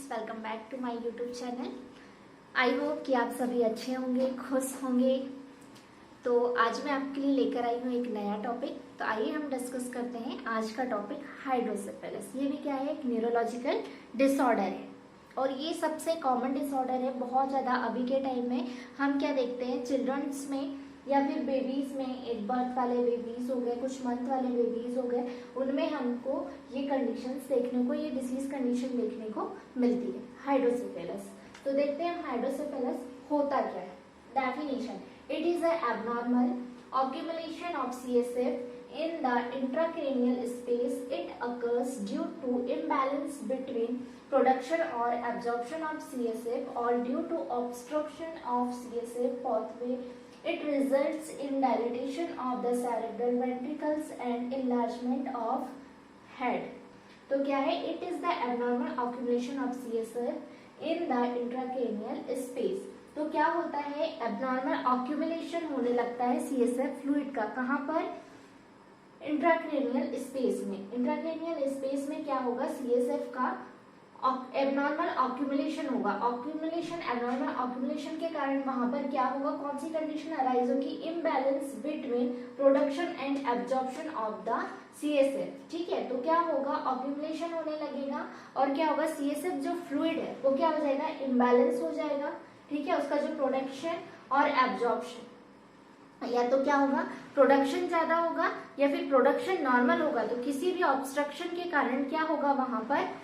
Welcome back to my YouTube channel. I hope कि आप सभी अच्छे होंगे, खुश होंगे। तो आज मैं आपके लिए लेकर आई हूँ एक नया टॉपिक। तो आइए हम डिस्कस करते हैं आज का टॉपिक हाइड्रोसेफेलस। ये भी क्या है, एक न्यूरोलॉजिकल डिसऑर्डर है और ये सबसे कॉमन डिसऑर्डर है। बहुत ज़्यादा अभी के टाइम में हम क्या देखते हैं, चिल्ड्रंस में या फिर बेबीज में, एक बर्थ वाले बेबीज हो गए, कुछ मंथ वाले बेबीज हो गए, उनमें हमको ये कंडीशंस देखने को, ये डिसीज कंडीशन देखने को मिलती है, हाइड्रोसेफेलस। तो देखते हैं हाइड्रोसेफेलस होता क्या है। Definition: it is a abnormal accumulation of CSF in the intracranial space. It occurs due to imbalance between production or absorption of CSF or due to obstruction of CSF pathway. It results in dilatation of the cerebral ventricles and enlargement of head. तो क्या है, it is the abnormal accumulation of CSF in the intracranial space. तो क्या होता है, abnormal ऑक्यूमुलेशन होने लगता है सीएसएफ फ्लूइड का। कहाँ पर? इंट्राक्रेनियल स्पेस में। इंट्राक्रेनियल स्पेस में क्या होगा, सीएसएफ का एबनॉर्मल ऑक्यूमुलेशन होगा। ऑक्यूमुलेशन, एबनॉर्मल ऑक्यूमुलेशन के कारण वहां पर क्या होगा, कौन सी कंडीशन अराइज होगी, imbalance between production and absorption of the CSF. ठीक है, तो क्या होगा, ऑक्यूमुलेशन होने लगेगा और क्या होगा, सीएसएफ जो फ्लूइड है वो क्या हो जाएगा, इम्बैलेंस हो जाएगा। ठीक है, उसका जो प्रोडक्शन और एब्जॉर्प्शन, या तो क्या होगा, प्रोडक्शन ज्यादा होगा या फिर प्रोडक्शन नॉर्मल होगा। तो किसी भी ऑब्स्ट्रक्शन के कारण क्या होगा, वहां पर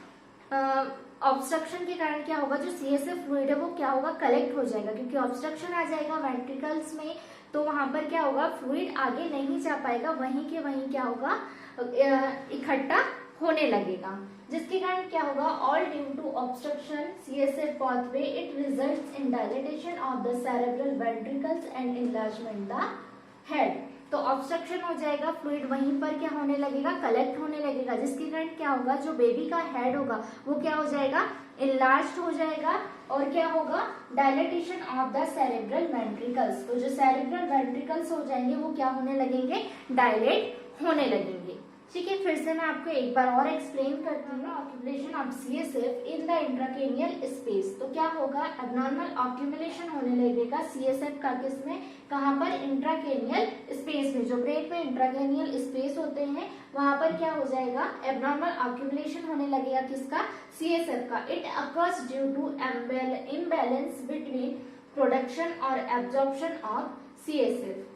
ऑब्स्ट्रक्शन के कारण क्या होगा, जो सीएसएफ फ्लूइड है वो क्या होगा, कलेक्ट हो जाएगा। क्योंकि ऑब्स्ट्रक्शन आ जाएगा वेंट्रिकल्स में, तो वहां पर क्या होगा, फ्लूइड आगे नहीं जा पाएगा, वहीं के वहीं क्या होगा, इकट्ठा होने लगेगा, जिसके कारण क्या होगा, all due to obstruction CSF pathway it results in dilatation of the cerebral ventricles and enlargement the head. तो ऑब्स्ट्रक्शन हो जाएगा, फ्लूइड वहीं पर क्या होने लगेगा, कलेक्ट होने लगेगा, जिसके कारण क्या होगा, जो बेबी का हेड होगा वो क्या हो जाएगा, इनलार्ज हो जाएगा और क्या होगा, dilatation of the cerebral ventricles. तो जो सेरेब्रल वेंट्रिकल्स हो जाएंगे वो क्या होने लगेंगे, डायलेट होने लगेंगे। ठीक है, फिर से मैं आपको एक बार और एक्सप्लेन करती हूँ। Accumulation of CSF in the intracranial space, तो क्या होगा, एबनॉर्मल ऑक्यूमुलेशन होने लगेगा सीएसएफ का, किसमें, कहाँ पर, इंट्राक्रेनियल स्पेस में। जो ब्रेन में इंट्राक्रेनियल स्पेस होते हैं वहां पर क्या हो जाएगा, एबनॉर्मल ऑक्यूमुलेशन होने लगेगा, किसका, सीएसएफ का। It occurs due to imbalance between production और एब्जॉर्प्शन ऑफ सीएसएफ।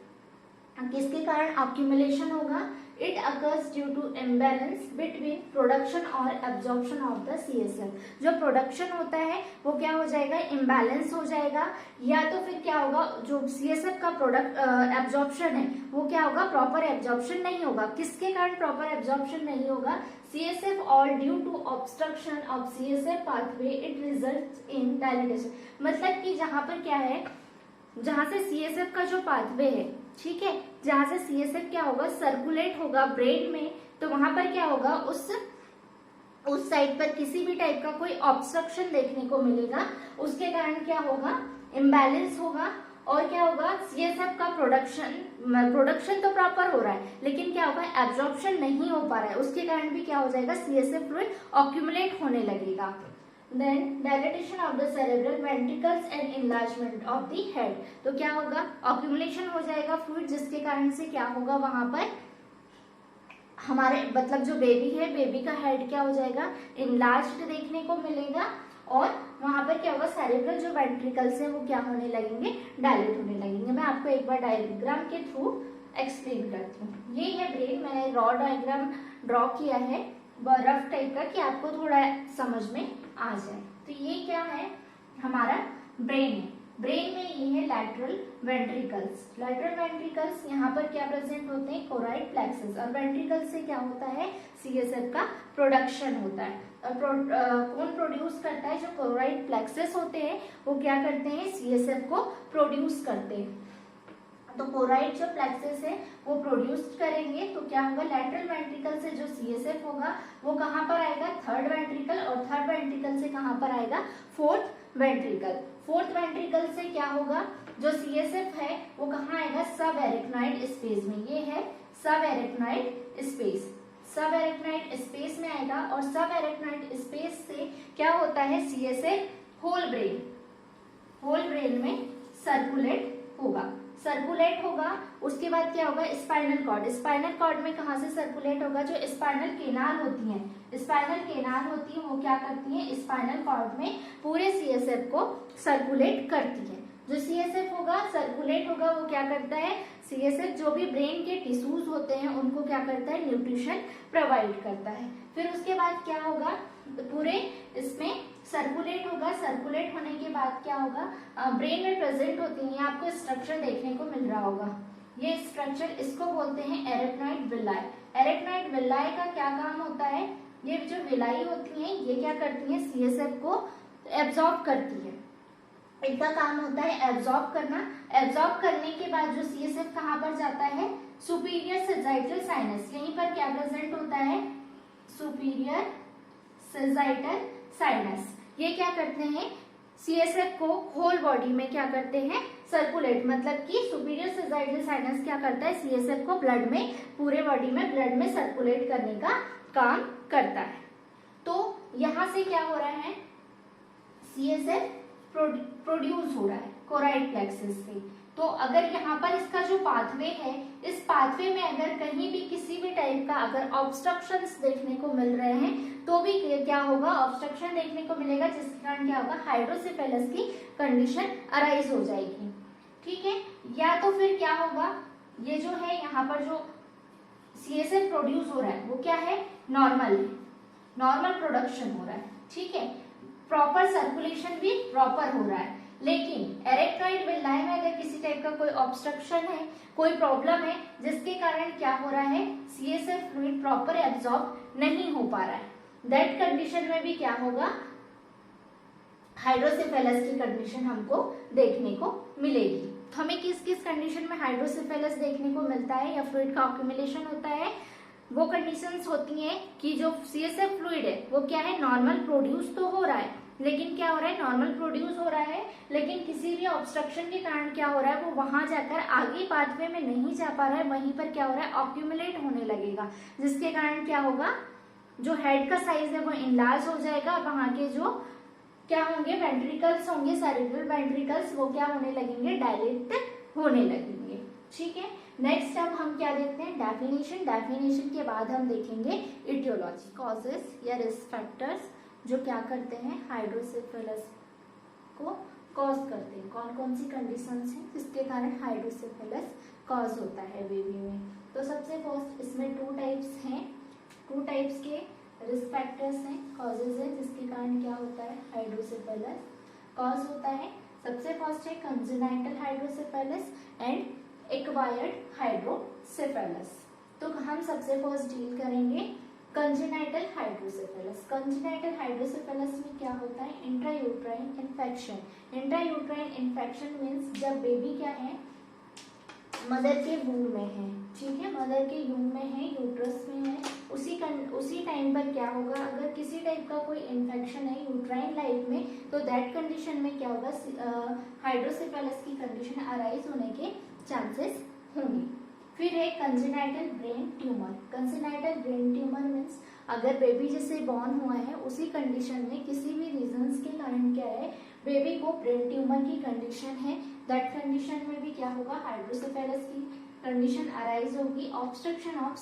किसके कारण ऑक्यूमुलेशन होगा, it occurs due to imbalance between production और एब्जॉर्प्शन ऑफ द सीएसएफ। जो प्रोडक्शन होता है वो क्या हो जाएगा, इम्बैलेंस हो जाएगा, या तो फिर क्या होगा, जो सीएसएफ का प्रोडक्ट एब्जॉर्प्शन है वो क्या होगा, प्रॉपर एब्जॉर्प्शन नहीं होगा। किसके कारण प्रॉपर एब्जॉर्प्शन नहीं होगा, CSF all due to obstruction of CSF pathway it results in dilatation. मतलब कि जहां पर क्या है, जहां से सीएसएफ का जो पाथवे है, ठीक है, जहां से सीएसएफ क्या होगा, सर्कुलेट होगा ब्रेन में, तो वहां पर क्या होगा, उस साइड पर किसी भी टाइप का कोई ऑब्स्ट्रक्शन देखने को मिलेगा। उसके कारण क्या होगा, इम्बैलेंस होगा और क्या होगा, सीएसएफ का प्रोडक्शन तो प्रॉपर हो रहा है लेकिन क्या होगा, एब्जॉर्प्शन नहीं हो पा रहा है। उसके कारण भी क्या हो जाएगा, सीएसएफ फ्लूइड ऑक्यूमुलेट होने लगेगा। Then dilatation of the cerebral ventricles and enlargement of the head। तो क्या होगा, accumulation हो जाएगा फ्लूइड, जिसके कारण से क्या होगा, वहां पर हमारे मतलब जो बेबी है, बेबी का हेड क्या हो जाएगा, enlarged देखने को मिलेगा और वहां पर क्या होगा, सेरेब्रल जो वेंट्रिकल्स है वो क्या होने लगेंगे, डायलेट होने लगेंगे। मैं आपको एक बार डायग्राम के थ्रू एक्सप्लेन करती हूँ। ये है ब्रेन, मैंने रॉ डायग्राम ड्रॉ किया है रफ टाइप का, कि आपको थोड़ा समझ में आ जाए। तो ये क्या है, हमारा ब्रेन है। ब्रेन में ये है लैटरल वेंट्रिकल्स। लैटरल वेंट्रिकल्स यहाँ पर क्या प्रेजेंट होते हैं, कोराइड प्लेक्सस, और वेंट्रिकल से क्या होता है, सीएसएफ का प्रोडक्शन होता है। और कौन प्रोड्यूस करता है, जो कोराइड प्लेक्सस होते हैं वो क्या करते हैं, सीएसएफ को प्रोड्यूस करते हैं। तो कोराइड जो प्लेक्सस है वो प्रोड्यूस करेंगे, तो क्या होगा, लैटरल वेंट्रिकल से जो सीएसएफ होगा वो कहाँ पर आएगा, थर्ड वेंट्रिकल, और थर्ड वेंट्रिकल से कहाँ पर आएगा, फोर्थ वेंट्रिकल। फोर्थ वेंट्रिकल से क्या होगा, जो सीएसएफ है वो कहाँ आएगा, सब एरेक्नॉइड स्पेस में। ये है सब एरेक्नॉइड स्पेस, सब एरेक्नॉइड स्पेस में आएगा और सब एरेक्नॉइड स्पेस से क्या होता है, CSF होल ब्रेन में सर्कुलेट होगा। उसके बाद क्या होगा, स्पाइनल कॉर्ड में कहाँ से सर्कुलेट होगा, जो स्पाइनल केनाल होती है वो क्या करती है, स्पाइनल कॉर्ड में पूरे CSF को सर्कुलेट करती है। जो CSF होगा सर्कुलेट होगा वो क्या करता है, CSF जो भी ब्रेन के टिश्यूज होते हैं उनको क्या करता है, न्यूट्रिशन प्रोवाइड करता है। फिर उसके बाद क्या होगा, पूरे इसमें सर्कुलेट होगा। सर्कुलेट होने के बाद क्या होगा, ब्रेन में प्रेजेंट होती है, आपको स्ट्रक्चर देखने को मिल रहा होगा। ये स्ट्रक्चर, इसको बोलते हैं एरेक्नॉइड विलाई। एरेक्नॉइड विलाई का क्या काम होता है, ये जो विलाई होती है ये क्या करती है, CSF को एब्जॉर्ब करती है। इनका काम होता है एब्जॉर्ब करना। एब्जॉर्ब करने के बाद जो CSF कहाँ पर जाता है, सुपीरियर सेजाइटल साइनस, यहीं पर क्या प्रेजेंट होता है, सुपीरियर सेजाइटल साइनस। ये क्या करते हैं, CSF को होल बॉडी में क्या करते हैं, सर्कुलेट, मतलब कि सुपीरियर सेजाइटल साइनस क्या करता है, CSF को ब्लड में, पूरे बॉडी में ब्लड में सर्कुलेट करने का काम करता है। तो यहां से क्या हो रहा है, CSF प्रोड्यूस हो रहा है कोराइड प्लेक्सस से। तो अगर यहाँ पर इसका जो पाथवे है, इस पाथवे में अगर कहीं भी किसी भी टाइप का अगर ऑब्स्ट्रक्शंस देखने को मिल रहे हैं तो भी क्या होगा, ऑब्स्ट्रक्शन देखने को मिलेगा, जिसके कारण क्या होगा, हाइड्रोसेफेलस की कंडीशन अराइज हो जाएगी। ठीक है, या तो फिर क्या होगा, ये जो है यहाँ पर जो CSF प्रोड्यूस हो रहा है वो क्या है, नॉर्मल प्रोडक्शन हो रहा है। ठीक है, प्रॉपर सर्कुलेशन भी प्रॉपर हो रहा है। लेकिन एरेक्नॉइड विलाई में अगर किसी टाइप का कोई ऑब्स्ट्रक्शन है, कोई प्रॉब्लम है, जिसके कारण क्या हो रहा है, CSF फ्लूइड प्रॉपर एब्जॉर्ब नहीं हो पा रहा है, दैट कंडीशन में भी क्या होगा, हाइड्रोसेफेलस की कंडीशन हमको देखने को मिलेगी। तो हमें किस किस कंडीशन में हाइड्रोसेफेलस देखने को मिलता है या फ्लूइड का अक्यूमुलेशन होता है, वो कंडीशंस होती हैं कि जो CSF फ्लूइड है वो क्या है, नॉर्मल प्रोड्यूस तो हो रहा है, लेकिन क्या हो रहा है, नॉर्मल प्रोड्यूस हो रहा है, लेकिन किसी भी ऑब्स्ट्रक्शन के कारण क्या हो रहा है, वो वहां जाकर आगे पाथवे में नहीं जा पा रहा है, वहीं पर क्या हो रहा है, ऑक्यूमुलेट होने लगेगा, जिसके कारण क्या होगा, जो हेड का साइज है वो इनलार्ज हो जाएगा, वहां के जो क्या होंगे, वेंट्रिकल्स होंगे, सेरेब्रल वेंट्रिकल्स, वो क्या होने लगेंगे, डायलेट होने लगेंगे। ठीक है, नेक्स्ट अब हम क्या देखते हैं, डेफिनेशन के बाद हम देखेंगे इटियोलॉजी, कॉजेस या रिस्क फैक्टर्स जो क्या करते हैं, हाइड्रोसेफेलस को कॉज करते हैं, कौन कौन सी कंडीशंस हैं जिसके कारण हाइड्रोसेफेलस कॉज होता है बेबी में। तो सबसे फर्स्ट इसमें टू टाइप्स के रिस्क फैक्टर्स हैं, कॉजेज हैं, जिसके कारण क्या होता है, हाइड्रोसेफेलस कॉज होता है। सबसे फर्स्ट है congenital hydrocephalus and acquired hydrocephalus. तो हम सबसे फर्स्ट डील करेंगे कंजेनाइटल हाइड्रोसेफेलस। कंजेनाइटल हाइड्रोसेफेलस में क्या होता है, intrauterine infection. Intrauterine infection means जब बेबी क्या है, मदर के वूम में है, ठीक है, मदर के यूम में है, यूट्रस में है, उसी टाइम पर क्या होगा, अगर किसी टाइप का कोई इन्फेक्शन है यूट्राइन लाइफ में, तो दैट कंडीशन में क्या होगा, हाइड्रोसेफेलस की कंडीशन अराइज होने के चांसेस होंगे। फिर है congenital brain tumour. Congenital brain tumour means अगर बेबी जैसे बॉर्न हुआ है उसी कंडीशन में किसी भी रीजंस के कारण क्या है, बेबी को ब्रेन ट्यूमर की कंडीशन है, दैट कंडीशन में भी क्या होगा, हाइड्रोसेफेलस की कंडीशन अराइज होगी। ऑब्स्ट्रक्शन ऑफ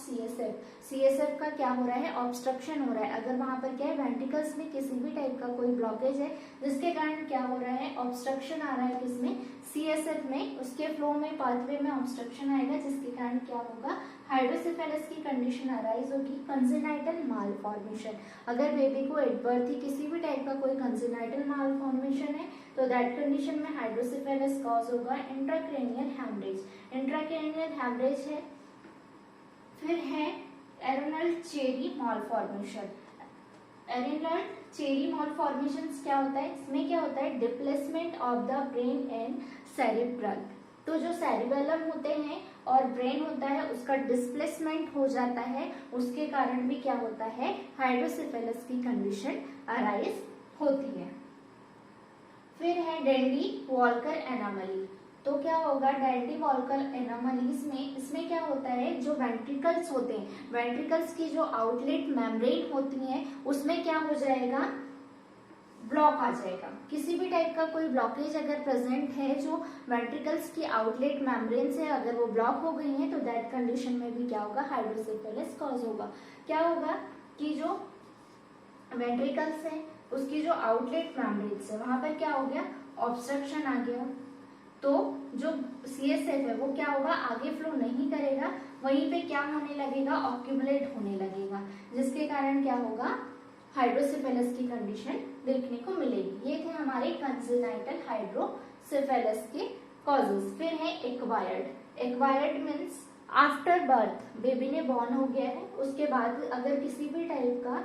CSF का क्या हो रहा है, ऑब्स्ट्रक्शन हो रहा है, अगर वहां पर क्या है, वेंट्रिकल्स में किसी भी टाइप का कोई ब्लॉकेज है जिसके कारण क्या हो रहा है, ऑब्स्ट्रक्शन आ रहा है किसमें, CSF में, उसके फ्लो में, पाथवे में ऑब्स्ट्रक्शन आएगा, जिसके कारण क्या होगा, हाइड्रोसेफेलस की कंडीशन अराइज होगी। कंजेनाइटल मालफॉर्मेशन, अगर बेबी को एट बर्थ ही किसी भी टाइप का कोई कंजेनाइटल मालफॉर्मेशन है तो दैट कंडीशन में हाइड्रोसेफेलस कॉज होगा। इंट्राक्रेनियल हैमरेज है। फिर है Arnold Chiari malformation. Arnold Chiari malformation क्या होता है, इसमें क्या होता है, displacement of the brain and cerebral. तो जो सेरिबेलम होते हैं और ब्रेन होता है उसका डिस्प्लेसमेंट हो जाता है, उसके कारण भी क्या होता है, हाइड्रोसेफेलस की कंडीशन अराइज होती है। फिर है डेंडी वॉल्कर एनोमली। तो क्या होगा, डेंडी वॉल्कर एनोमलीज में, इसमें क्या होता है, जो वेंट्रिकल्स होते हैं, वेंट्रिकल्स की जो आउटलेट मेम्ब्रेन होती है उसमें क्या हो जाएगा, ब्लॉक आ जाएगा। किसी भी टाइप का कोई ब्लॉकेज अगर प्रेजेंट है जो वेंट्रिकल्स की आउटलेट मेम्ब्रेन से अगर वो ब्लॉक हो गई है तो दैट कंडीशन में भी क्या होगा, हाइड्रोसेफेलस कॉज होगा। क्या होगा कि जो वेंट्रिकल्स है उसकी जो आउटलेट मेम्ब्रेन है वहां पर क्या हो गया, ऑब्स्ट्रक्शन आ गया, तो जो CSF है वो क्या होगा, आगे फ्लो नहीं करेगा, वहीं पे क्या होने लगेगा, ऑक्यूमुलेट होने लगेगा, जिसके कारण क्या होगा, हाइड्रोसेफेलस की कंडीशन देखने को मिलेगी। ये थे हमारे कंजेनाइटल हाइड्रोसेफेलस के कॉजेस। फिर है acquired. Acquired means after birth, baby ने बॉर्न हो गया है, उसके बाद अगर किसी भी टाइप का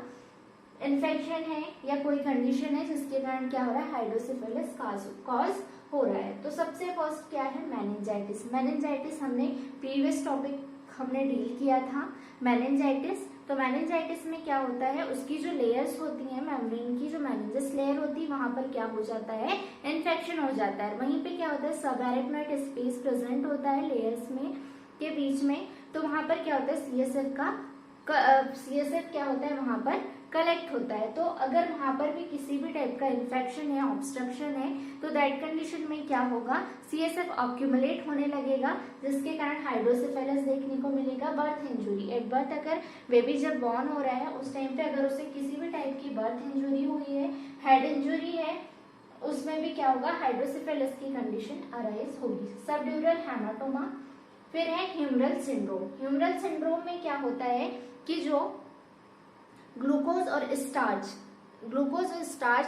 इन्फेक्शन है या कोई कंडीशन है जिसके कारण क्या हो रहा है, हाइड्रोसेफेलस कॉज हो रहा है। तो सबसे फर्स्ट क्या है, मेनिंजाइटिस। मेनिंजाइटिस हमने प्रीवियस टॉपिक हमने डील किया था, मेनिंजाइटिस। तो मेनिंजाइटिस में क्या होता है, उसकी जो लेयर्स होती हैं मेम्ब्रेन की, जो मेनिंजस लेयर होती है वहां पर क्या हो जाता है, इन्फेक्शन हो जाता है। वहीं पे क्या होता है, सबएरेक्नोइड स्पेस प्रेजेंट होता है लेयर्स में के बीच में, तो वहां पर क्या होता है, CSF क्या होता है वहां पर कलेक्ट होता है। तो अगर वहां पर भी किसी भी टाइप का इन्फेक्शन है, ऑब्स्ट्रक्शन है, तो दैट कंडीशन में क्या होगा, CSF ऑक्यूमुलेट होने लगेगा, जिसके कारण हाइड्रोसेफेलस देखने को मिलेगा। बर्थ इंजुरी, एट बर्थ अगर बेबी जब बॉर्न हो रहा है उस टाइम पे अगर उसे किसी भी टाइप की बर्थ इंजुरी हुई है, हेड इंजुरी है, उसमें भी क्या होगा, हाइड्रोसेफेलस की कंडीशन अराइज होगी। Subdural haematoma. फिर है ह्यूमरल सिंड्रोम। ह्यूमरल सिंड्रोम में क्या होता है कि जो ग्लूकोज और स्टार्च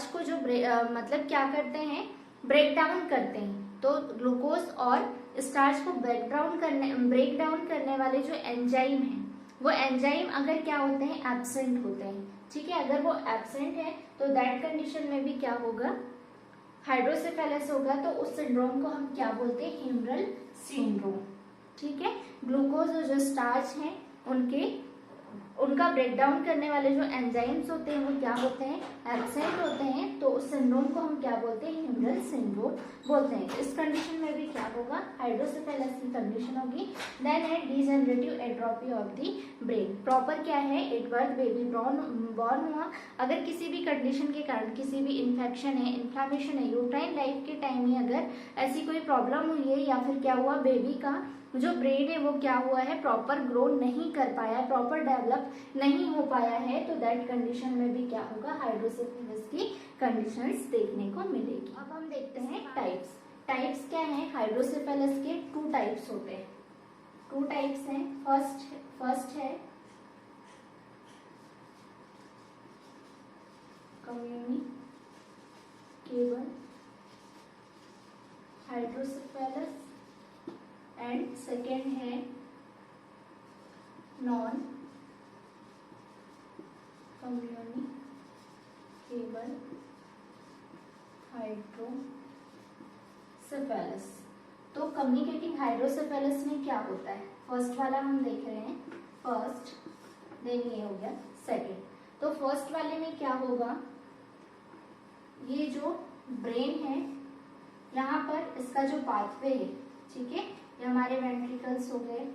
को जो मतलब क्या करते हैं, ब्रेक डाउन करते हैं। तो ग्लूकोज और स्टार्च को ब्रेक डाउन करने वाले जो एंजाइम हैं, वो एंजाइम अगर क्या होते हैं, एब्सेंट होते हैं। ठीक है, अगर वो एब्सेंट है तो दैट कंडीशन में भी क्या होगा, हाइड्रोसेफेलस होगा। तो उस सिंड्रोम को हम क्या बोलते हैं, ह्यूमरल सिंड्रोम। ठीक है, ग्लूकोज और जो स्टार्च हैं उनका ब्रेक डाउन करने वाले जो एंजाइम्स होते हैं वो क्या होते हैं, एब्सेंट होते हैं। तो उस सिंड्रोम को हम क्या बोलते हैं, ह्यूमरल सिंड्रोम बोलते हैं। इस कंडीशन में भी क्या होगा, हाइड्रोसेफेलस की कंडीशन होगी। देन है degenerative atrophy of the brain. Proper क्या है, एट बर्थ बेबी बॉर्न हुआ, अगर किसी भी कंडीशन के कारण किसी भी इन्फेक्शन है, इन्फ्लामेशन है, यूट्राइन लाइफ के टाइम में अगर ऐसी कोई प्रॉब्लम हुई है, या फिर क्या हुआ, बेबी का जो ब्रेन है वो क्या हुआ है, प्रॉपर ग्रो नहीं कर पाया, प्रॉपर डेवलप नहीं हो पाया है, तो दैट कंडीशन में भी क्या होगा, हाइड्रोसेफेलस की कंडीशंस देखने को मिलेगी। अब हम देखते हैं टाइप्स। टाइप्स क्या है, हाइड्रोसेफेलस के 2 टाइप्स होते हैं। 2 टाइप्स हैं। फर्स्ट है कम्युनिकेबल हाइड्रोसेफेलस एंड सेकेंड है नॉन कम्युनिकेबल हाइड्रोसेफेलस। तो कम्युनिकेटिंग हाइड्रोसेफेलस में क्या होता है, फर्स्ट वाला हम देख रहे हैं, फर्स्ट, देन ये हो गया सेकेंड। तो फर्स्ट वाले में क्या होगा, ये जो ब्रेन है यहाँ पर इसका जो पाथवे है, ठीक है, ये हमारे वेंट्रिकल्स हो गए,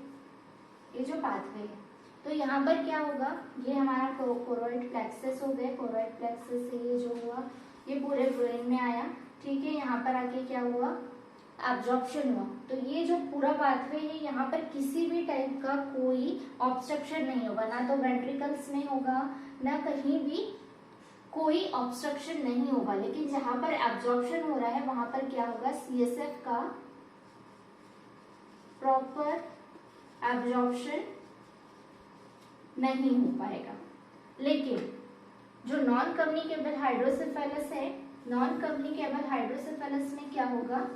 ये जो पाथवे है, तो यहाँ पर क्या होगा, ये हमारा कोरोइड प्लेक्सस हो गए, कोरोइड प्लेक्सस से ये जो हुआ ये पूरे ब्रेन में आया। ठीक है, यहाँ पर आके क्या हुआ, एब्जॉर्प्शन हुआ। तो ये जो पूरा पाथवे है यहाँ पर किसी भी टाइप का कोई ऑब्स्ट्रक्शन नहीं होगा, ना तो वेंट्रिकल्स में होगा, ना कहीं भी कोई ऑब्स्ट्रक्शन नहीं होगा। लेकिन जहां पर एब्जॉर्प्शन हो रहा है वहां पर क्या होगा, CSF का प्रॉपर एब्जॉर्प्शन नहीं हो पाएगा। लेकिन जो नॉन कम्युनिकेबल हाइड्रोसेफेलस है, नॉन कम्युनिकेबल हाइड्रोसेफेलस में क्या होगा,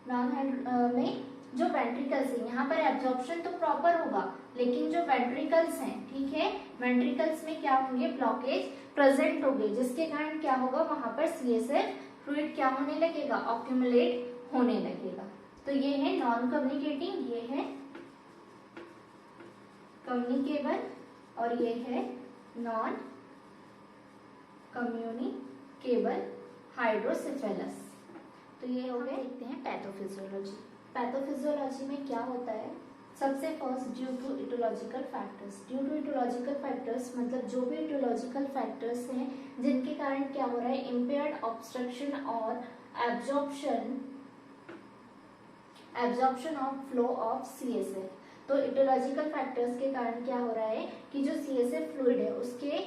में जो वेंट्रिकल्स है यहाँ पर एब्जॉर्प्शन तो प्रॉपर होगा, लेकिन जो वेंट्रिकल्स हैं, ठीक है, वेंट्रिकल्स में क्या होंगे, ब्लॉकेज प्रेजेंट होंगे, जिसके कारण क्या होगा, वहां पर CSF फ्लूइड क्या होने लगेगा, ऑक्यूमुलेट होने लगेगा। तो ये है नॉन कम्युनिकेटिंग, ये है कम्युनिकेबल और ये है नॉन कम्युनिकेबल हाइड्रोसेफेलस। तो ये हो गए। देखते हैं पैथोफिजियोलॉजी। पैथोफिजियोलॉजी में क्या होता है, सबसे first due to etiological factors. Due to etiological factors मतलब जो भी इटोलॉजिकल फैक्टर्स हैं जिनके कारण क्या हो रहा है, इम्पेयर्ड ऑब्स्ट्रक्शन और absorption of flow of CSF। तो इटोलॉजिकल फैक्टर्स के कारण क्या हो रहा है कि जो CSF फ्लूइड है उसके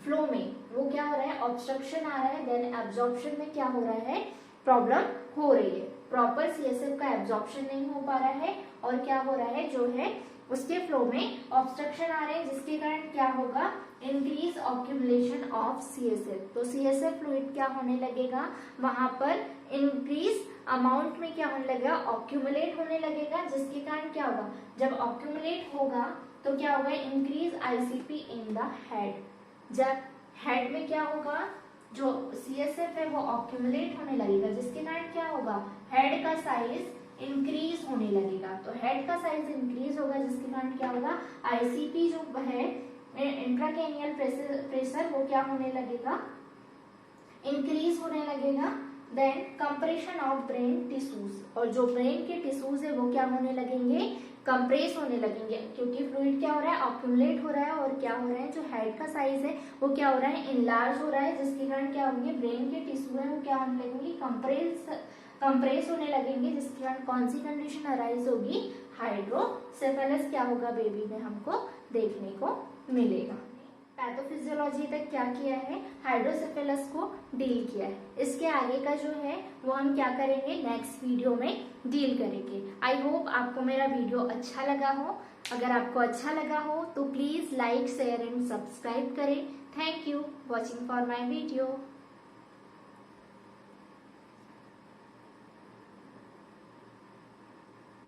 फ्लो में वो क्या हो रहा है, ऑब्स्ट्रक्शन आ रहा है, देन एब्जॉर्प्शन में क्या हो रहा है, प्रॉब्लम हो रही है, प्रॉपर CSF का एब्जॉर्प्शन नहीं हो पा रहा है और क्या हो रहा है जो है उसके फ्लो में ऑब्स्ट्रक्शन आ रहे हैं, जिसके कारण क्या होगा, इंक्रीज ऑक्यूमुलेशन ऑफ CSF। तो CSF फ्लूइड क्या होने लगेगा, वहां पर इंक्रीज अमाउंट में क्या होने लगेगा, ऑक्यूमुलेट होने लगेगा, जिसके कारण क्या होगा, जब ऑक्यूमुलेट होगा तो क्या होगा, increase ICP in the head. जब हेड में क्या होगा, जो CSF है वो ऑक्यूमुलेट होने लगेगा, जिसके कारण क्या होगा, हेड का साइज इंक्रीज होने लगेगा। तो हेड का साइज इंक्रीज होगा जिसके कारण क्या होगा, ICP जो है इंट्राक्रेनियल प्रेशर वो क्या होने लगेगा, इंक्रीज होने लगेगा। Then compression of brain tissues, और जो ब्रेन के टिश्यूज है वो क्या होने लगेंगे, कंप्रेस होने लगेंगे, क्योंकि फ्लूइड क्या हो रहा है, ऑक्यूमुलेट हो रहा है और क्या हो रहा है, जो हेड का साइज है वो क्या हो रहा है, इनलार्ज हो रहा है, जिसके कारण क्या होंगे, ब्रेन के टिश्यू है वो क्या होने लगेंगे, कंप्रेस होने लगेंगे, जिसके कारण कौन सी कंडीशन अराइज होगी, हाइड्रोसेफेलस क्या होगा, बेबी में हमको देखने को मिलेगा। पैथोफिजियोलॉजी तक क्या किया है, हाइड्रोसेफेलस को डील किया है। इसके आगे का जो है वो हम क्या करेंगे, नेक्स्ट वीडियो में डील करेंगे। आई होप आपको मेरा वीडियो अच्छा लगा हो। अगर आपको अच्छा लगा हो तो please like, share and subscribe करें। Thank you watching for my video.